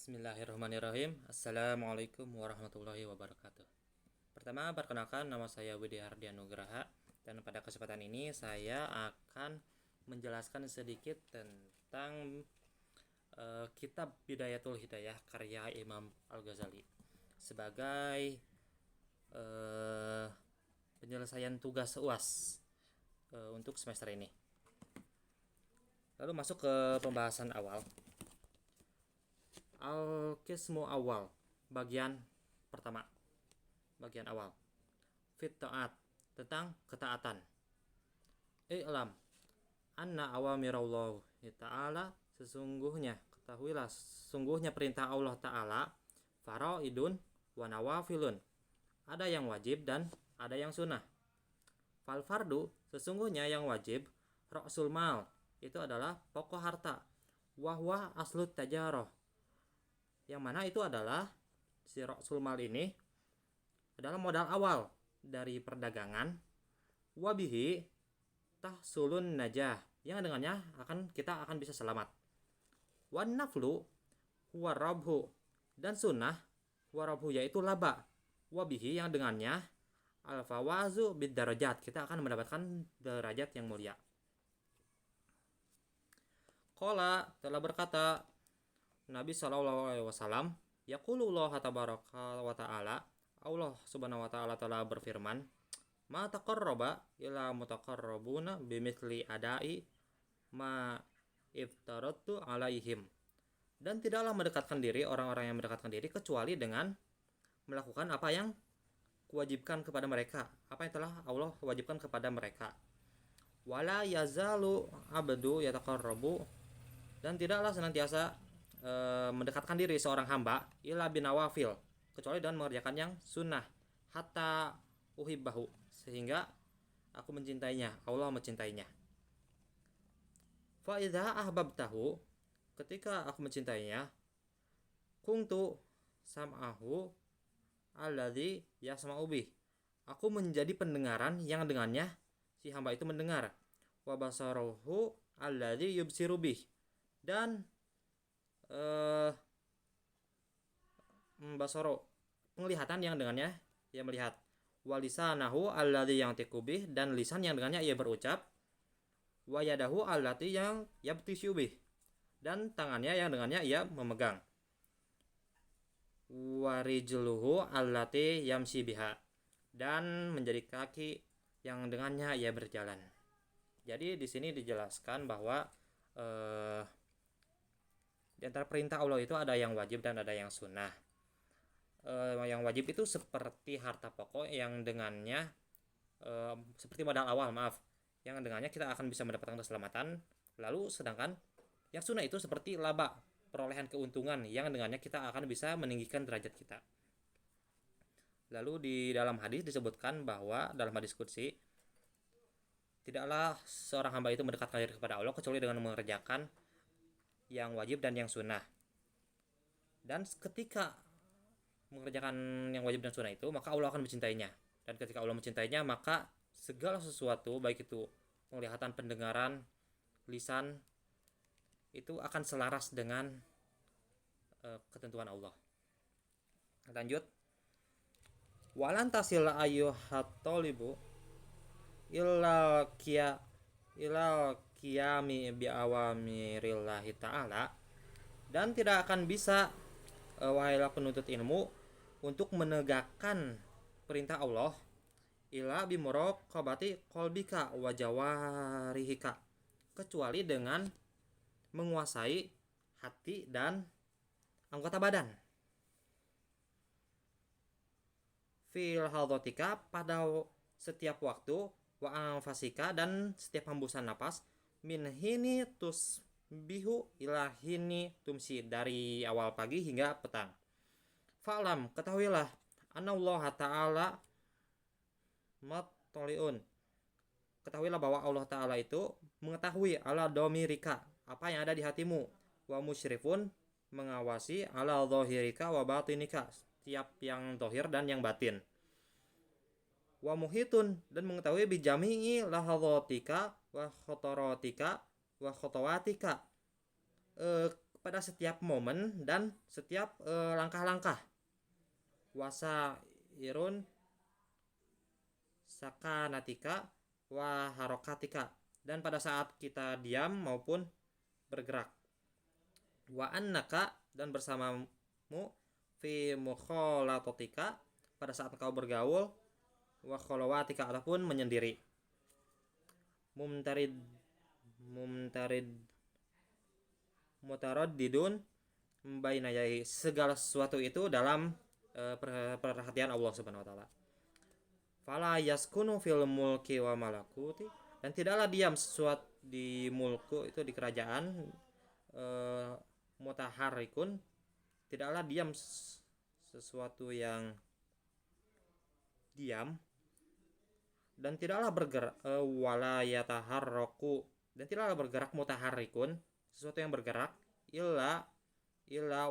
Bismillahirrahmanirrahim. Assalamualaikum warahmatullahi wabarakatuh. Pertama, perkenalkan, nama saya Widi Hardian Nugraha, dan pada kesempatan ini saya akan menjelaskan sedikit tentang kitab Bidayatul Hidayah karya Imam Al-Ghazali sebagai penyelesaian tugas UAS untuk semester ini. Lalu masuk ke pembahasan awal. Al-Qismu awal, bagian pertama, bagian awal. Fit ta'at, tentang ketaatan. I'lam anna awamirallahi ta'ala, ketahuilah sesungguhnya perintah Allah Ta'ala faraidun wa nawafilun, ada yang wajib dan ada yang sunnah. Fal fardu, sesungguhnya yang wajib, ra'sul mal, itu adalah pokok harta. Wahwa aslut tajaroh, yang mana itu adalah si ra'sul mal ini adalah modal awal dari perdagangan. Wabihi tahsulun najah, yang dengannya kita akan bisa selamat. Wan naflu huwa rabhu, dan sunnah huwa rabhu, yaitu laba. Wabihi, yang dengannya al fawazu bid darajat, kita akan mendapatkan derajat yang mulia. Qala, telah berkata Nabi SAW, yaqulullah tabaraka wa ta'ala, Allah subhanahu wa ta'ala telah berfirman, ma taqarraba ila mutaqarrabuna bimithli adai ma iftaratu alaihim, dan tidaklah mendekatkan diri orang-orang yang mendekatkan diri kecuali dengan melakukan apa yang kuwajibkan kepada mereka, apa yang telah Allah wajibkan kepada mereka. Wala yazalu abdu yataqarrabu, dan tidaklah senantiasa mendekatkan diri seorang hamba ila binawafil, kecuali dengan mengerjakan yang sunnah, hatta uhibbahu, sehingga aku mencintainya, Allah mencintainya. Fa idza ahbabtahu, ketika aku mencintainya, kuntu sam'ahu alladzi yasma'u bih, aku menjadi pendengaran yang dengannya si hamba itu mendengar. Wa basaruhu alladzi yubsiru bih, dan basoro, penglihatan yang dengannya ia melihat. Walisanahu alladzi yantiqu bih, dan lisan yang dengannya ia berucap. Wayadahu allati yang yabtisyu bih, dan tangannya yang dengannya ia memegang. Warijluhu allati yamsi biha, dan menjadi kaki yang dengannya ia berjalan. Jadi di sini dijelaskan bahwa di antara perintah Allah itu ada yang wajib dan ada yang sunnah. Yang wajib itu seperti harta pokok yang dengannya seperti modal awal, yang dengannya kita akan bisa mendapatkan keselamatan. Lalu sedangkan yang sunnah itu seperti laba, perolehan keuntungan yang dengannya kita akan bisa meninggikan derajat kita. Lalu di dalam hadis disebutkan bahwa dalam hadis qudsi, tidaklah seorang hamba itu mendekatkan diri kepada Allah kecuali dengan mengerjakan yang wajib dan yang sunnah. Dan ketika mengerjakan yang wajib dan sunnah itu, maka Allah akan mencintainya. Dan ketika Allah mencintainya, maka segala sesuatu, baik itu penglihatan, pendengaran, lisan, itu akan selaras dengan ketentuan Allah. Lanjut. Walan tasil ayyuhat talibu illa qiyami bi awamirillahi ta'ala, dan tidak akan bisa wahai penuntut ilmu untuk menegakkan perintah Allah ila bi muraqabati qalbika wa jawarihika, kecuali dengan menguasai hati dan anggota badan. Fil hadrotika, pada setiap waktu, wa anfasika, dan setiap hembusan napas, min hini tusbihu ila hini tumsi, dari awal pagi hingga petang. Fa'lam, ketahuilah, anallaha ta'ala matoliun, ketahuilah bahwa Allah Ta'ala itu mengetahui ala domirika, apa yang ada di hatimu. Wa musyrifun, mengawasi ala zahirika wa batinika, setiap yang zahir dan yang batin. Wa muhitun, dan mengetahui bijami'i lahadhatika wa khotorotika wa khotowatika, pada setiap momen dan setiap langkah-langkah. Wasa irun sakanatika wa harokatika, dan pada saat kita diam maupun bergerak. Wa annaka, dan bersamamu, fi mukhalatatika, pada saat engkau bergaul, wa khalawatika, ataupun menyendiri. Mumtarid mutaraddidun bainayai, segala sesuatu itu dalam perhatian Allah Subhanahu wa taala. Fala yaskunu fil mulki wa malakuti, dan tidaklah diam sesuatu di mulku, itu di kerajaan, mutaharrikun, tidaklah diam sesuatu yang diam, dan tidaklah bergerak, wala yataharraku, dan tidaklah bergerak, mutaharrikun, sesuatu yang bergerak, illa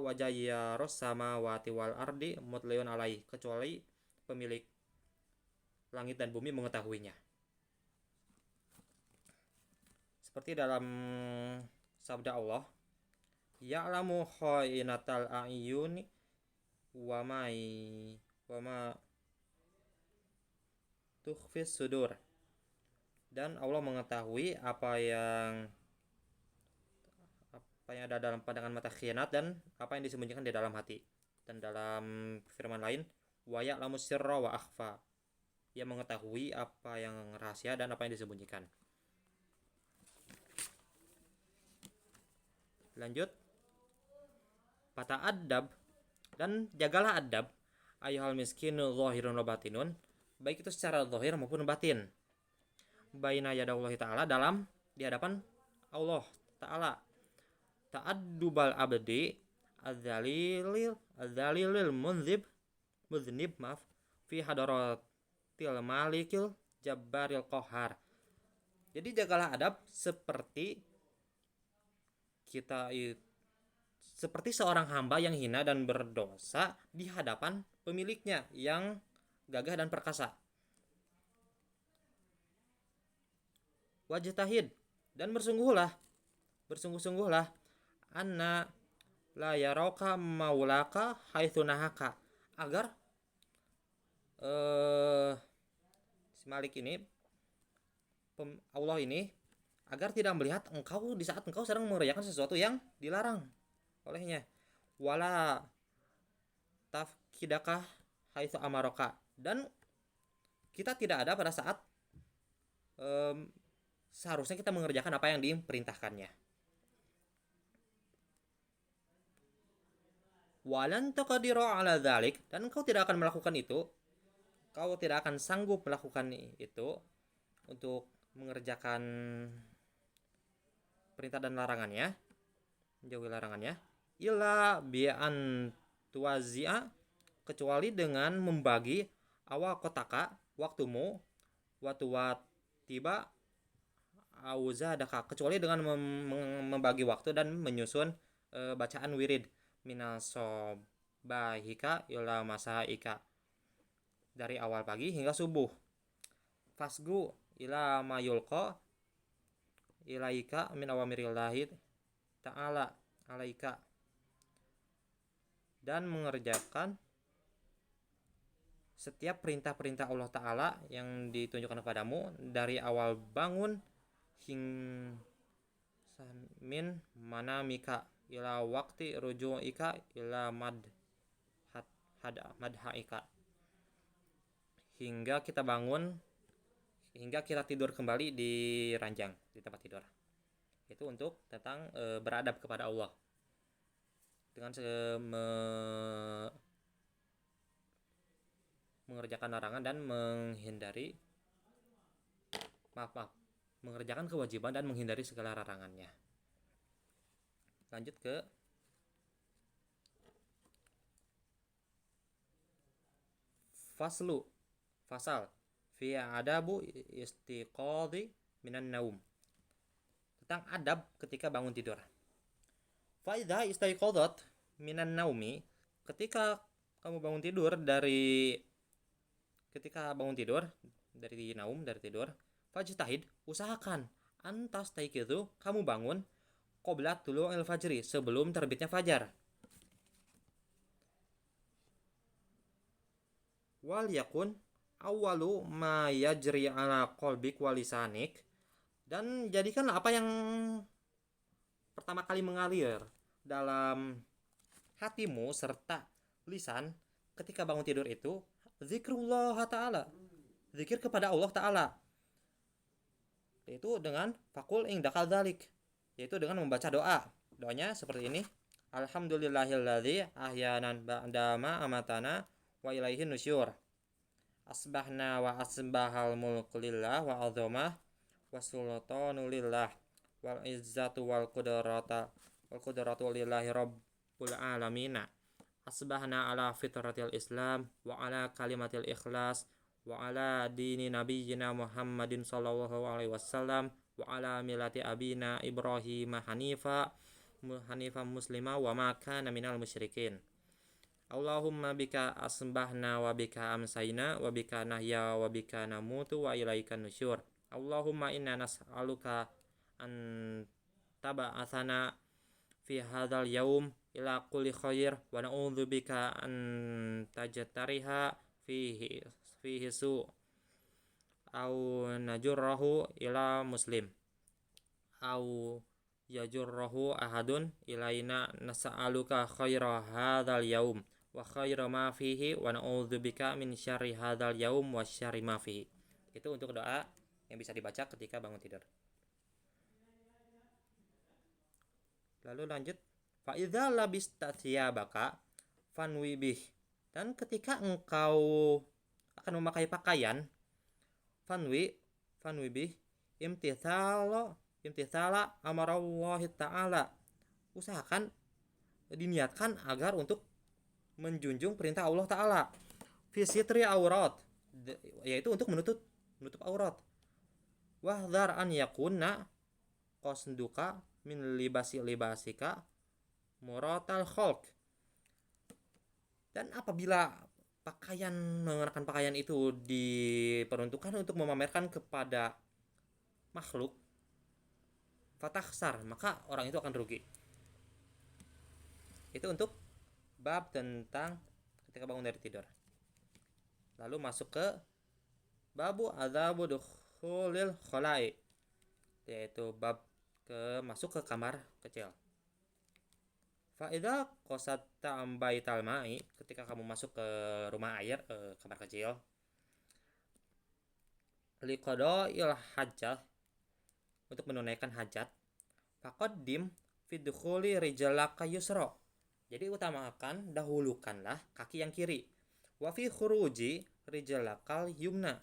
wajayyaros samawati wal ardi mutliun alai, kecuali pemilik langit dan bumi mengetahuinya. Seperti dalam sabda Allah, ya'lamu khainatal a'yuni wa ma tukhfis sudur, dan Allah mengetahui apa yang ada dalam pandangan mata khianat dan apa yang disembunyikan di dalam hati. Dan dalam firman lain, wa ya'lamu sirra wa akhfa, ia mengetahui apa yang rahasia dan apa yang disembunyikan. Lanjut, fata'addab, dan jagalah adab, ayyuhal miskinu zahirun wa batinun, baik itu secara zahir maupun batin, baina yadallahi ta'ala, di hadapan Allah ta'ala. Ta'addubal abdi adzalilil muznib fi hadaratil malikil jabbaril qahar. Jadi jagalah adab seperti seorang hamba yang hina dan berdosa di hadapan pemiliknya yang gagah dan perkasa. Wajtahid, dan bersungguh-sungguhlah, anna la yaraka maulaka haitsu nahaka, agar si Malik ini, Allah ini, agar tidak melihat engkau di saat engkau sedang mengerjakan sesuatu yang dilarang olehnya. Wala tafkidaka haitsu amaraka, dan kita tidak ada pada saat seharusnya kita mengerjakan apa yang diperintahkannya. Walan taqdiru ala dzalik, dan engkau tidak akan melakukan itu, kau tidak akan sanggup melakukan itu untuk mengerjakan perintah dan larangannya, menjauhi larangannya, illa bi an tuwazia, kecuali dengan membagi awal kotaka, waktumu, tiba auzadaka, kecuali dengan membagi waktu dan menyusun bacaan wirid, minasobahika ila masaika, dari awal pagi hingga subuh. Fasgu ila mayulqa ilaika min awamirillahi ta'ala alaika, dan mengerjakan setiap perintah-perintah Allah Ta'ala yang ditunjukkan kepadamu dari awal bangun hingga min manamika ila wakti ruju'ika ila madhaika, hingga kita bangun, hingga kita tidur kembali di ranjang, di tempat tidur. Itu untuk tentang beradab kepada Allah dengan mengerjakan larangan dan mengerjakan kewajiban dan menghindari segala larangannya. Lanjut ke fasal fi adabu istiqadhi minan naum, tentang adab ketika bangun tidur. Fa idza istaiqadhat minan naumi, ketika kamu bangun tidur dari naum, dari tidur, fajtahid, usahakan, antas taikidu, kamu bangun, qabla tulu'il fajri, sebelum terbitnya fajar. Wal yakun awwalu ma yajri ala qalbik walisanik, dan jadikanlah apa yang pertama kali mengalir dalam hatimu serta lisan ketika bangun tidur itu zikrullah ta'ala, zikir kepada Allah ta'ala, yaitu dengan fakul indakal dalik, yaitu dengan membaca doa. Doanya seperti ini: alhamdulillahilladzi ahyanan ba'dama amatana wa ilaihin nusyur, asbahna wa asbahal mulku lillah wa azamah wa sultanu lillah wal izzatu wal qudratu lillahi rabbul alamin, asbahna ala fitratil islam wa ala kalimatil ikhlas wa ala dini nabiyyina Muhammadin sallallahu alaihi wasallam wa ala milati abina Ibrahim hanifa muslima wa ma kana minal musyrikin. Allahumma bika asbahna wa bika amsayna wa bika nahya wa bika namutu wa ilaika nusyur. Allahumma inna nas'aluka an taba'athana fi hadzal yaum ila kulli khair wa na'udzu bika an tajtariha fihi su au najurrahu ila muslim au yajurrahu ahadun ilaina nas'aluka khaira hadzal yaum wa khaira ma fihi wa na'udzubika min syarri hadzal yaum wa syarri ma fihi. Itu untuk doa yang bisa dibaca ketika bangun tidur. Lalu lanjut, fa idza labista thiyabaka fanwi bih, dan ketika engkau akan memakai pakaian, fanwi bih imtithala amarallahi ta'ala, usahakan diniatkan agar untuk menjunjung perintah Allah Ta'ala, fi sitri aurat, yaitu untuk menutup aurat, wahdhar an yakuna qasduka min libasika muratal khalq, dan apabila mengenakan pakaian itu diperuntukkan untuk memamerkan kepada makhluk, fatakhsar, maka orang itu akan rugi. Itu untuk bab tentang ketika bangun dari tidur. Lalu masuk ke babu adzabu dukhulil khalai, yaitu bab masuk ke kamar kecil. Fa idza qasatta baital ma'i, ketika kamu masuk ke rumah air, kamar kecil, liqada'il hajjah, untuk menunaikan hajat, faqaddim fi dukhuli rijlaka yusra, jadi utamakan, dahulukanlah kaki yang kiri, wa fi khuruji rijlakal yumna,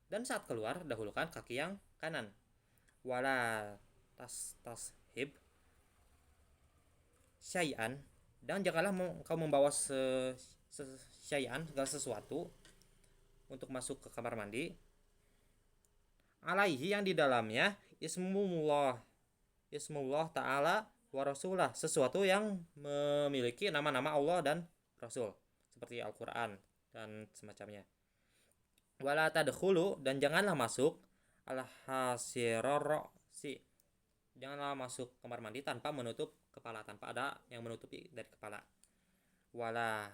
dan saat keluar dahulukan kaki yang kanan, wala tashib syai'an, dan janganlah kau membawa syai'an, segala sesuatu, untuk masuk ke kamar mandi, alaihi, yang di dalamnya ismullah ta'ala wa rasulah, sesuatu yang memiliki nama-nama Allah dan Rasul, seperti Al-Quran dan semacamnya. Wala tadkhulu, dan janganlah masuk al-hasirarsi, janganlah masuk kamar mandi tanpa menutup kepala, tanpa ada yang menutupi dari kepala. Wala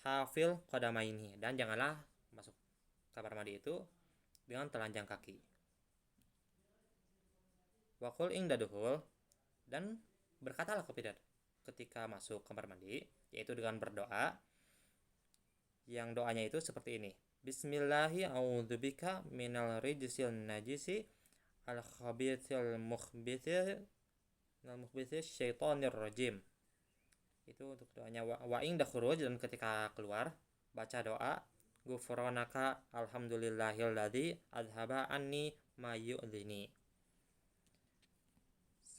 hafil qadamaini, dan janganlah masuk kamar mandi itu dengan telanjang kaki. Wakul ingdaduhul, dan berkatalah ketika masuk kamar mandi, yaitu dengan berdoa, yang doanya itu seperti ini: Bismillahi a'udzubika minal rijsil najisi al khabithil mukhbithil syaitonir rajim. Itu untuk doanya. Wa inda khuruj, dan ketika keluar baca doa ghufranaka alhamdulillahilladzi adhaba anni ma yu'dhini.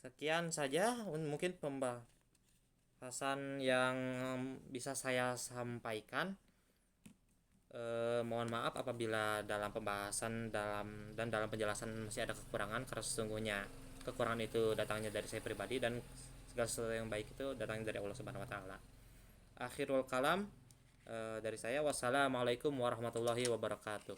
Sekian saja mungkin pembahasan yang bisa saya sampaikan. Mohon maaf apabila dalam pembahasan dan dalam penjelasan masih ada kekurangan, karena sesungguhnya kekurangan itu datangnya dari saya pribadi, dan segala sesuatu yang baik itu datangnya dari Allah Subhanahu wa taala. Akhirul kalam dari saya, wassalamualaikum warahmatullahi wabarakatuh.